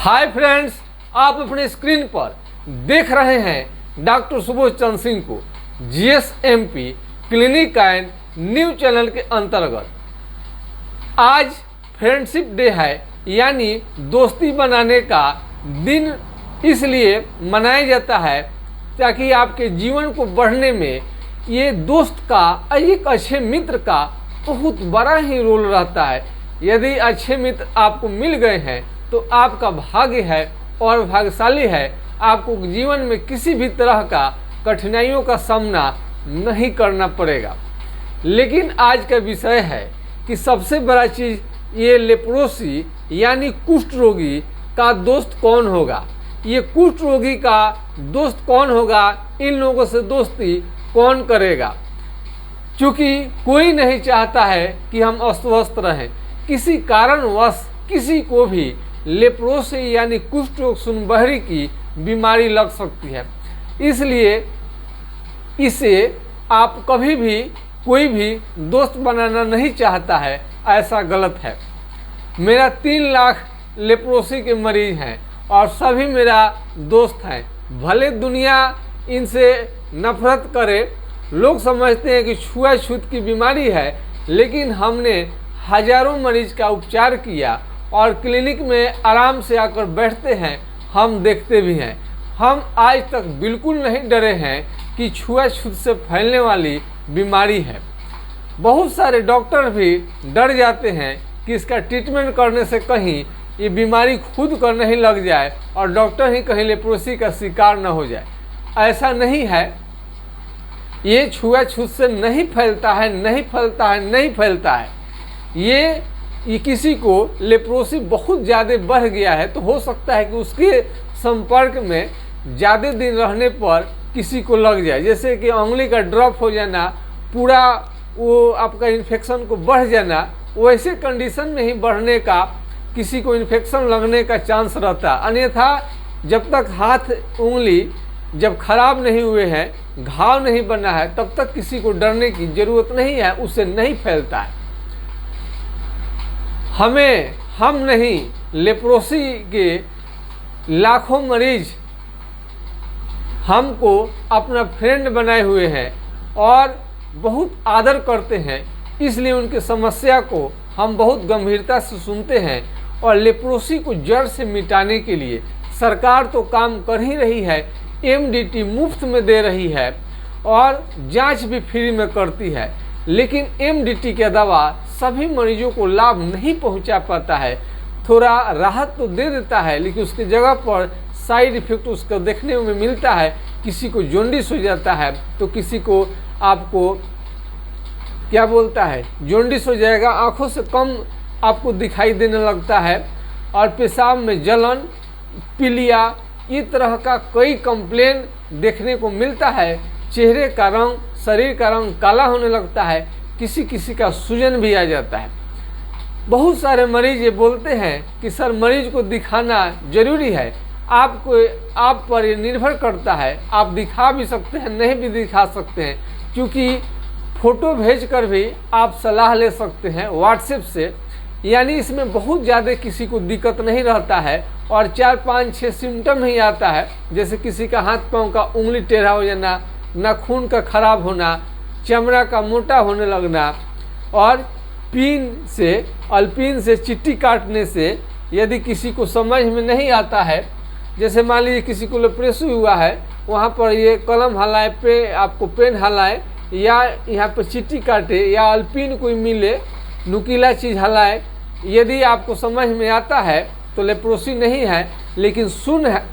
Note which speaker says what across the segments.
Speaker 1: Hi friends, आप अपने screen पर देख रहे हैं डॉक्टर सुबोध चंद्र सिंह को GSMP clinic and new channel के अंतर्गत। आज फ्रेंडशिप डे है, यानी दोस्ती बनाने का दिन इसलिए मनाया जाता है ताकि आपके जीवन को बढ़ने में ये दोस्त का, एक अच्छे मित्र का बहुत बड़ा ही रोल रहता है। यदि अच्छे मित्र आपको मिल गए हैं तो आपका भाग्य है और भाग्यशाली है। आपको जीवन में किसी भी तरह का कठिनाइयों का सामना नहीं करना पड़ेगा। लेकिन आज का विषय है कि सबसे बड़ा चीज़ ये लेप्रोसी यानी कुष्ठ रोगी का दोस्त कौन होगा। ये कुष्ठ रोगी का दोस्त कौन होगा, इन लोगों से दोस्ती कौन करेगा। क्योंकि कोई नहीं चाहता है कि हम अस्वस्थ रहें। किसी कारणवश किसी को भी लेप्रोसी यानी कुष्ठ रोग सुनबहरी की बीमारी लग सकती है। इसलिए इसे आप कभी भी कोई भी दोस्त बनाना नहीं चाहता है, ऐसा गलत है। मेरा 3 लाख लेप्रोसी के मरीज हैं और सभी मेरा दोस्त हैं। भले दुनिया इनसे नफरत करे, लोग समझते हैं कि छुआछूत की बीमारी है, लेकिन हमने हजारों मरीज का उपचार किया और क्लिनिक में आराम से आकर बैठते हैं, हम देखते भी हैं। हम आज तक बिल्कुल नहीं डरे हैं कि छुआछूत से फैलने वाली बीमारी है। बहुत सारे डॉक्टर भी डर जाते हैं कि इसका ट्रीटमेंट करने से कहीं ये बीमारी खुद कर नहीं लग जाए और डॉक्टर ही कहीं लेप्रोसी का शिकार न हो जाए। ऐसा नहीं है। ये छुआछूत से नहीं फैलता है, नहीं फैलता है, नहीं फैलता है। ये किसी को लेप्रोसी बहुत ज़्यादा बढ़ गया है तो हो सकता है कि उसके संपर्क में ज़्यादा दिन रहने पर किसी को लग जाए। जैसे कि उंगली का ड्रॉप हो जाना, पूरा वो आपका इन्फेक्शन को बढ़ जाना, वैसे कंडीशन में ही बढ़ने का किसी को इन्फेक्शन लगने का चांस रहता। अन्यथा जब तक हाथ उंगली जब खराब नहीं हुए हैं, घाव नहीं बना है, तब तक किसी को डरने की ज़रूरत नहीं है, उससे नहीं फैलता है। हम नहीं, लेप्रोसी के लाखों मरीज हमको अपना फ्रेंड बनाए हुए हैं और बहुत आदर करते हैं। इसलिए उनकी समस्या को हम बहुत गंभीरता से सुनते हैं और लेप्रोसी को जड़ से मिटाने के लिए सरकार तो काम कर ही रही है। MDT मुफ्त में दे रही है और जांच भी फ्री में करती है, लेकिन MDT के दवा सभी मरीजों को लाभ नहीं पहुंचा पाता है। थोड़ा राहत तो दे देता है, लेकिन उसकी जगह पर साइड इफेक्ट उसका देखने में मिलता है। किसी को जॉन्डिस हो जाता है तो किसी को आपको क्या बोलता है, जॉन्डिस हो जाएगा, आँखों से कम आपको दिखाई देने लगता है और पेशाब में जलन, पीलिया, इस तरह का कई कंप्लेन देखने को मिलता है। चेहरे का रंग, शरीर का रंग काला होने लगता है, किसी किसी का सूजन भी आ जाता है। बहुत सारे मरीज ये बोलते हैं कि सर मरीज को दिखाना ज़रूरी है। आप पर ये निर्भर करता है, आप दिखा भी सकते हैं, नहीं भी दिखा सकते हैं, क्योंकि फ़ोटो भेजकर भी आप सलाह ले सकते हैं व्हाट्सएप से। यानी इसमें बहुत ज़्यादा किसी को दिक्कत नहीं रहता है और 4, 5, 6 सिम्टम ही आता है। जैसे किसी का हाथ पाँव का उंगली टेढ़ा हो जाना, नाखून का खराब होना, चमड़ा का मोटा होने लगना और अल्पीन से चिट्टी काटने से यदि किसी को समझ में नहीं आता है, जैसे मान लीजिए किसी को लेप्रोसी हुआ है, वहाँ पर ये कलम हलाए, आपको पेन हलाए या यहाँ पर चिट्टी काटे या अल्पीन कोई मिले, नुकीला चीज़ हलाए, यदि आपको समझ में आता है तो लेप्रोसी नहीं है। लेकिन सुन है,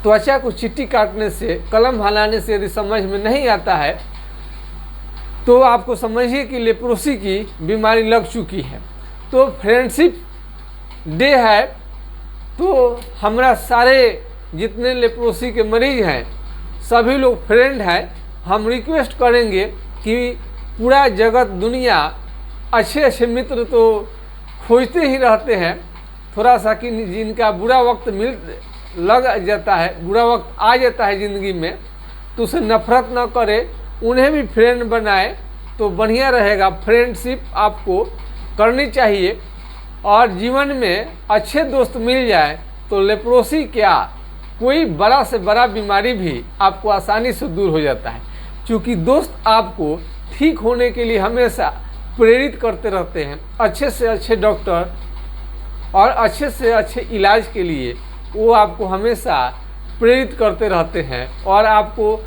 Speaker 1: त्वचा को चिट्टी काटने से, कलम हलाने से यदि समझ में नहीं आता है तो आपको समझिए कि लेप्रोसी की बीमारी लग चुकी है। तो फ्रेंडशिप डे है, तो हमारा सारे जितने लेप्रोसी के मरीज हैं सभी लोग फ्रेंड हैं। हम रिक्वेस्ट करेंगे कि पूरा जगत, दुनिया अच्छे अच्छे मित्र तो खोजते ही रहते हैं, थोड़ा सा कि जिनका बुरा वक्त लग जाता है, बुरा वक्त आ जाता है ज़िंदगी में, तो उसे नफरत ना करे, उन्हें भी फ्रेंड बनाए तो बढ़िया रहेगा। फ्रेंडशिप आपको करनी चाहिए। और जीवन में अच्छे दोस्त मिल जाए तो लेप्रोसी क्या, कोई बड़ा से बड़ा बीमारी भी आपको आसानी से दूर हो जाता है। क्योंकि दोस्त आपको ठीक होने के लिए हमेशा प्रेरित करते रहते हैं, अच्छे से अच्छे डॉक्टर और अच्छे से अच्छे इलाज के लिए वो आपको हमेशा प्रेरित करते रहते हैं और आपको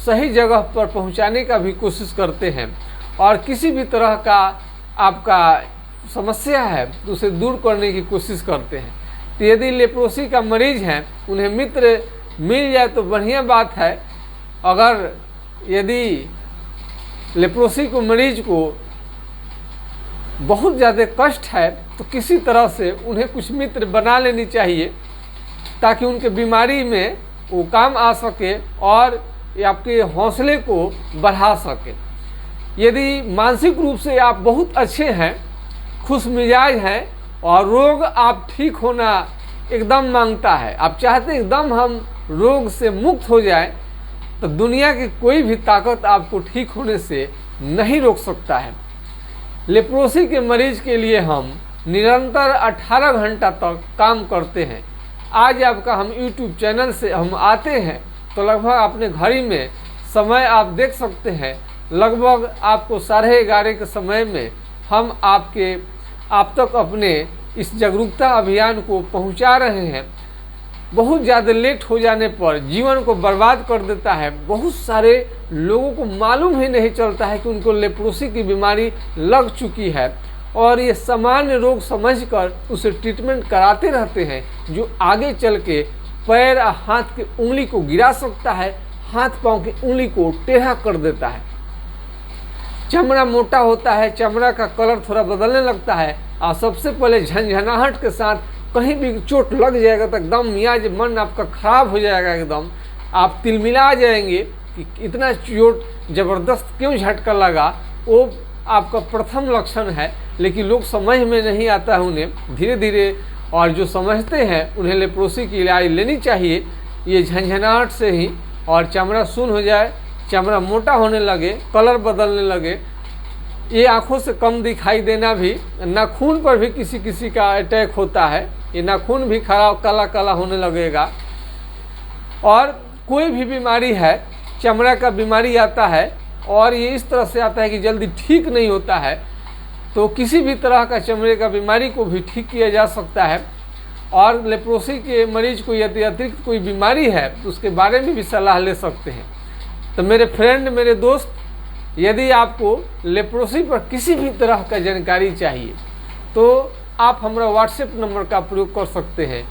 Speaker 1: सही जगह पर पहुंचाने का भी कोशिश करते हैं। और किसी भी तरह का आपका समस्या है तो उसे दूर करने की कोशिश करते हैं। तो यदि लेप्रोसी का मरीज है, उन्हें मित्र मिल जाए तो बढ़िया बात है। अगर यदि लेप्रोसी को मरीज को बहुत ज़्यादा कष्ट है तो किसी तरह से उन्हें कुछ मित्र बना लेनी चाहिए ताकि उनके बीमारी में वो काम आ सके और आपके हौसले को बढ़ा सके। यदि मानसिक रूप से आप बहुत अच्छे हैं, खुश मिजाज हैं और रोग आप ठीक होना एकदम मांगता है, आप चाहते हैं एकदम हम रोग से मुक्त हो जाए, तो दुनिया की कोई भी ताकत आपको ठीक होने से नहीं रोक सकता है। लेप्रोसी के मरीज के लिए हम निरंतर 18 घंटा तक काम करते हैं। आज आपका हम YouTube चैनल से हम आते हैं तो लगभग अपने घड़ी में समय आप देख सकते हैं, लगभग आपको 11:30 के समय में हम आप तक अपने इस जागरूकता अभियान को पहुंचा रहे हैं। बहुत ज़्यादा लेट हो जाने पर जीवन को बर्बाद कर देता है। बहुत सारे लोगों को मालूम ही नहीं चलता है कि उनको लेप्रोसी की बीमारी लग चुकी है और ये सामान्य रोग समझकर उसे ट्रीटमेंट कराते रहते हैं, जो आगे चल के पैर और हाथ की उंगली को गिरा सकता है, हाथ पांव की उंगली को टेढ़ा कर देता है। चमड़ा मोटा होता है, चमड़ा का कलर थोड़ा बदलने लगता है और सबसे पहले झंझनाहट के साथ कहीं भी चोट लग जाएगा तो एकदम मियाज मन आपका खराब हो जाएगा, एकदम आप तिलमिला जाएंगे कि इतना चोट ज़बरदस्त क्यों झटका लगा। वो आपका प्रथम लक्षण है, लेकिन लोग समझ में नहीं आता है उन्हें। धीरे धीरे और जो समझते हैं उन्हें लेप्रोसी की इलाज लेनी चाहिए। ये झंझनाहट से ही और चमड़ा सुन्न हो जाए, चमड़ा मोटा होने लगे, कलर बदलने लगे, ये आँखों से कम दिखाई देना भी, नाखून पर भी किसी किसी का अटैक होता है, ये नाखून भी खराब काला काला होने लगेगा। और कोई भी बीमारी है, चमड़ा का बीमारी आता है और ये इस तरह से आता है कि जल्दी ठीक नहीं होता है, तो किसी भी तरह का चमड़े का बीमारी को भी ठीक किया जा सकता है। और लेप्रोसी के मरीज को यदि अतिरिक्त कोई बीमारी है तो उसके बारे में भी सलाह ले सकते हैं। तो मेरे फ्रेंड, मेरे दोस्त, यदि आपको लेप्रोसी पर किसी भी तरह का जानकारी चाहिए तो आप हमारा व्हाट्सएप नंबर का प्रयोग कर सकते हैं।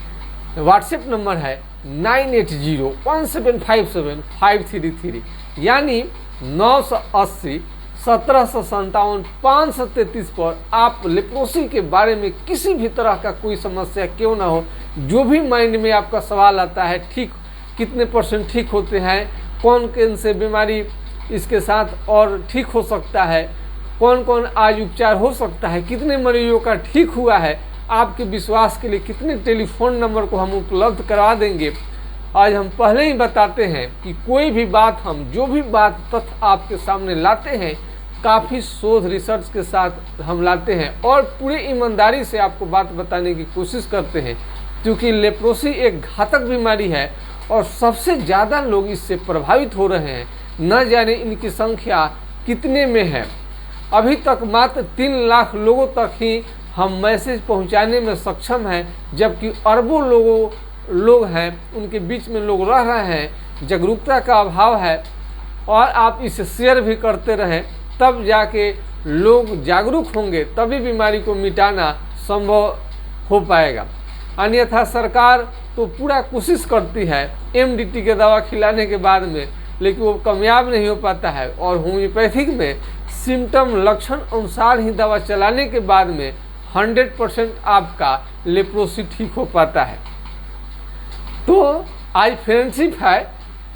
Speaker 1: व्हाट्सएप नंबर है 9801757533, यानी 980 1757 533 पर आप लेप्रोसी के बारे में किसी भी तरह का कोई समस्या क्यों ना हो, जो भी माइंड में आपका सवाल आता है, ठीक कितने % ठीक होते हैं, कौन कौन से बीमारी इसके साथ और ठीक हो सकता है, कौन कौन आज उपचार हो सकता है, कितने मरीजों का ठीक हुआ है, आपके विश्वास के लिए कितने टेलीफोन नंबर को हम उपलब्ध करवा देंगे। आज हम पहले ही बताते हैं कि कोई भी बात, हम जो भी बात तथ्य आपके सामने लाते हैं, काफ़ी शोध रिसर्च के साथ हम लाते हैं और पूरी ईमानदारी से आपको बात बताने की कोशिश करते हैं। क्योंकि लेप्रोसी एक घातक बीमारी है और सबसे ज़्यादा लोग इससे प्रभावित हो रहे हैं। न जाने इनकी संख्या कितने में है। अभी तक मात्र 3 लाख लोगों तक ही हम मैसेज पहुंचाने में सक्षम हैं, जबकि अरबों लोग हैं, उनके बीच में लोग रह रहे हैं। जागरूकता का अभाव है और आप इसे शेयर भी करते रहें, तब जाके लोग जागरूक होंगे, तभी बीमारी को मिटाना संभव हो पाएगा। अन्यथा सरकार तो पूरा कोशिश करती है MDT के दवा खिलाने के बाद में, लेकिन वो कामयाब नहीं हो पाता है। और होम्योपैथिक में सिम्टम लक्षण अनुसार ही दवा चलाने के बाद में 100% आपका लेप्रोसी ठीक हो पाता है। तो आज फ्रेंडशिप है,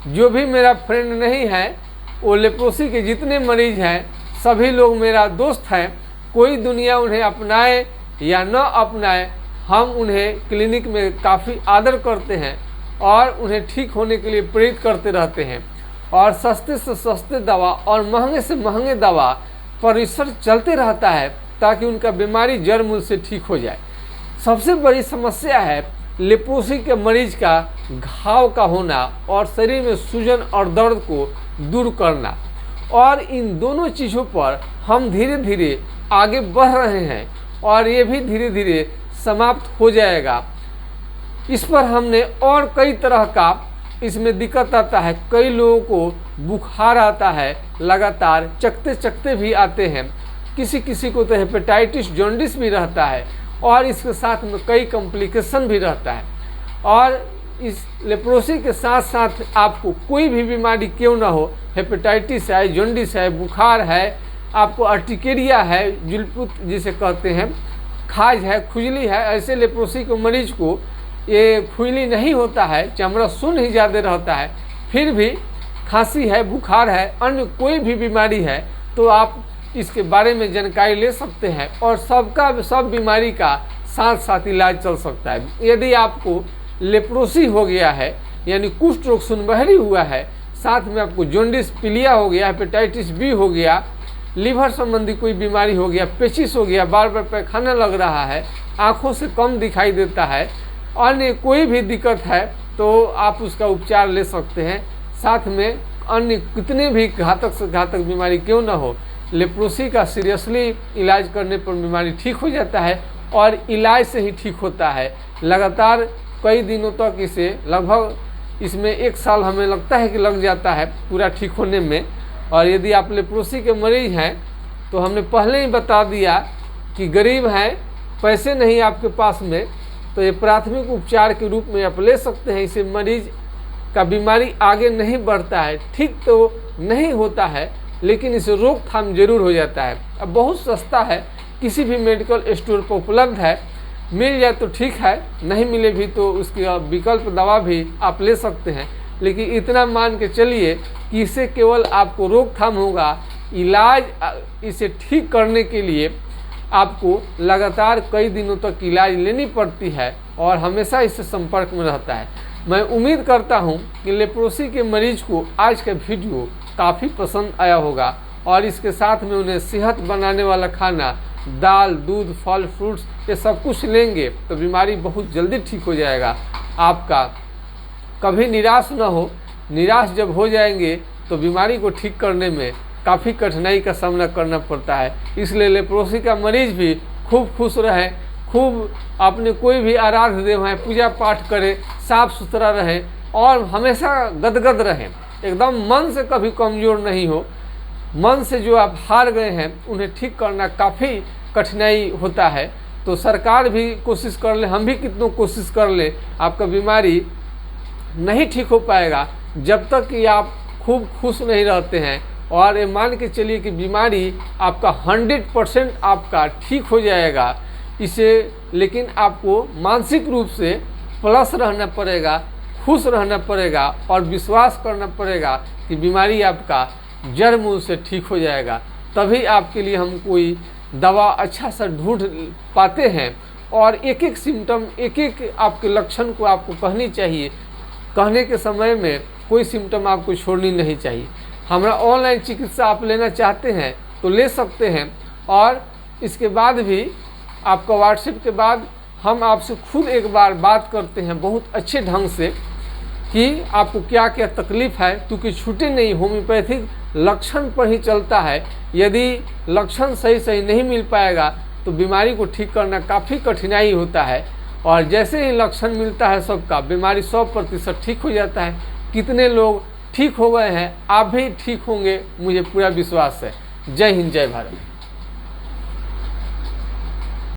Speaker 1: जो भी मेरा फ्रेंड नहीं है, वो लेप्रोसी के जितने मरीज हैं सभी लोग मेरा दोस्त हैं। कोई दुनिया उन्हें अपनाए या न अपनाए, हम उन्हें क्लिनिक में काफ़ी आदर करते हैं और उन्हें ठीक होने के लिए प्रेरित करते रहते हैं। और सस्ते से सस्ते दवा और महंगे से महंगे दवा पर रिसर्च चलते रहता है ताकि उनका बीमारी जड़ मूल से ठीक हो जाए। सबसे बड़ी समस्या है लेप्रोसी के मरीज का घाव का होना और शरीर में सूजन और दर्द को दूर करना। और इन दोनों चीज़ों पर हम धीरे धीरे आगे बढ़ रहे हैं और ये भी धीरे धीरे समाप्त हो जाएगा। इस पर हमने और कई तरह का इसमें दिक्कत आता है। कई लोगों को बुखार आता है, लगातार चकते चकते भी आते हैं, किसी किसी को तो हेपेटाइटिस जॉन्डिस भी रहता है और इसके साथ में कई कॉम्प्लिकेशन भी रहता है। और इस लेप्रोसी के साथ साथ आपको कोई भी बीमारी क्यों ना हो, हेपेटाइटिस है, जॉन्डिस है, बुखार है, आपको अर्टिकेरिया है, जुलपुत जिसे कहते हैं, खाज है, खुजली है, ऐसे लेप्रोसी के मरीज को ये खुजली नहीं होता है, चमड़ा सुन्न ही ज़्यादा रहता है, फिर भी खांसी है, बुखार है, अन्य कोई भी बीमारी है तो आप इसके बारे में जानकारी ले सकते हैं और सब बीमारी का साथ साथ इलाज चल सकता है। यदि आपको लेप्रोसी हो गया है यानी कुष्ठ रोग सुनबहरी हुआ है, साथ में आपको जॉन्डिस पीलिया हो गया, हेपेटाइटिस बी हो गया, लीवर संबंधी कोई बीमारी हो गया, पेचिस हो गया, बार बार पैखाना लग रहा है, आँखों से कम दिखाई देता है, अन्य कोई भी दिक्कत है तो आप उसका उपचार ले सकते हैं। साथ में अन्य कितने भी घातक से घातक बीमारी क्यों ना हो, लेप्रोसी का सीरियसली इलाज करने पर बीमारी ठीक हो जाता है और इलाज से ही ठीक होता है। लगातार कई दिनों तक इसे लगभग इसमें 1 साल हमें लगता है कि लग जाता है पूरा ठीक होने में। और यदि आप लेप्रोसी के मरीज हैं तो हमने पहले ही बता दिया कि गरीब हैं, पैसे नहीं आपके पास में, तो ये प्राथमिक उपचार के रूप में आप ले सकते हैं। इसे मरीज का बीमारी आगे नहीं बढ़ता है, ठीक तो नहीं होता है, लेकिन इसे रोकथाम जरूर हो जाता है। अब बहुत सस्ता है, किसी भी मेडिकल स्टोर पर उपलब्ध है, मिल जाए तो ठीक है, नहीं मिले भी तो उसकी विकल्प दवा भी आप ले सकते हैं। लेकिन इतना मान के चलिए कि इससे केवल आपको रोकथाम होगा, इलाज इसे ठीक करने के लिए आपको लगातार कई दिनों तक इलाज लेनी पड़ती है और हमेशा इससे संपर्क में रहता है। मैं उम्मीद करता हूं कि लेप्रोसी के मरीज को आज का वीडियो काफ़ी पसंद आया होगा और इसके साथ में उन्हें सेहत बनाने वाला खाना, दाल, दूध, फल, फ्रूट्स ये सब कुछ लेंगे तो बीमारी बहुत जल्दी ठीक हो जाएगा आपका। कभी निराश न हो, निराश जब हो जाएंगे तो बीमारी को ठीक करने में काफ़ी कठिनाई का सामना करना पड़ता है। इसलिए लेप्रोसी का मरीज भी खूब खुश रहे, खूब अपने कोई भी आराध्य देव हैं पूजा पाठ करें, साफ सुथरा रहें और हमेशा गदगद रहें, एकदम मन से कभी कमज़ोर नहीं हो। मन से जो आप हार गए हैं उन्हें ठीक करना काफ़ी कठिनाई होता है, तो सरकार भी कोशिश कर ले, हम भी कितनों कोशिश कर ले, आपका बीमारी नहीं ठीक हो पाएगा जब तक कि आप खूब खुश नहीं रहते हैं। और ये मान के चलिए कि बीमारी आपका 100% आपका ठीक हो जाएगा इसे, लेकिन आपको मानसिक रूप से प्लस रहना पड़ेगा, खुश रहना पड़ेगा और विश्वास करना पड़ेगा कि बीमारी आपका जड़ मूल से ठीक हो जाएगा। तभी आपके लिए हम कोई दवा अच्छा सा ढूंढ पाते हैं और एक एक सिम्टम, एक एक आपके लक्षण को आपको कहनी चाहिए। कहने के समय में कोई सिम्टम आपको छोड़नी नहीं चाहिए। हमारा ऑनलाइन चिकित्सा आप लेना चाहते हैं तो ले सकते हैं और इसके बाद भी आपका व्हाट्सएप के बाद हम आपसे खुद एक बार बात करते हैं बहुत अच्छे ढंग से कि आपको क्या क्या तकलीफ़ है, क्योंकि छूटे नहीं, होम्योपैथिक लक्षण पर ही चलता है। यदि लक्षण सही सही नहीं मिल पाएगा तो बीमारी को ठीक करना काफ़ी कठिनाई होता है और जैसे ही लक्षण मिलता है सबका, बीमारी 100% ठीक हो जाता है। कितने लोग ठीक हो गए हैं, आप भी ठीक होंगे, मुझे पूरा विश्वास है। जय हिंद, जय भारत।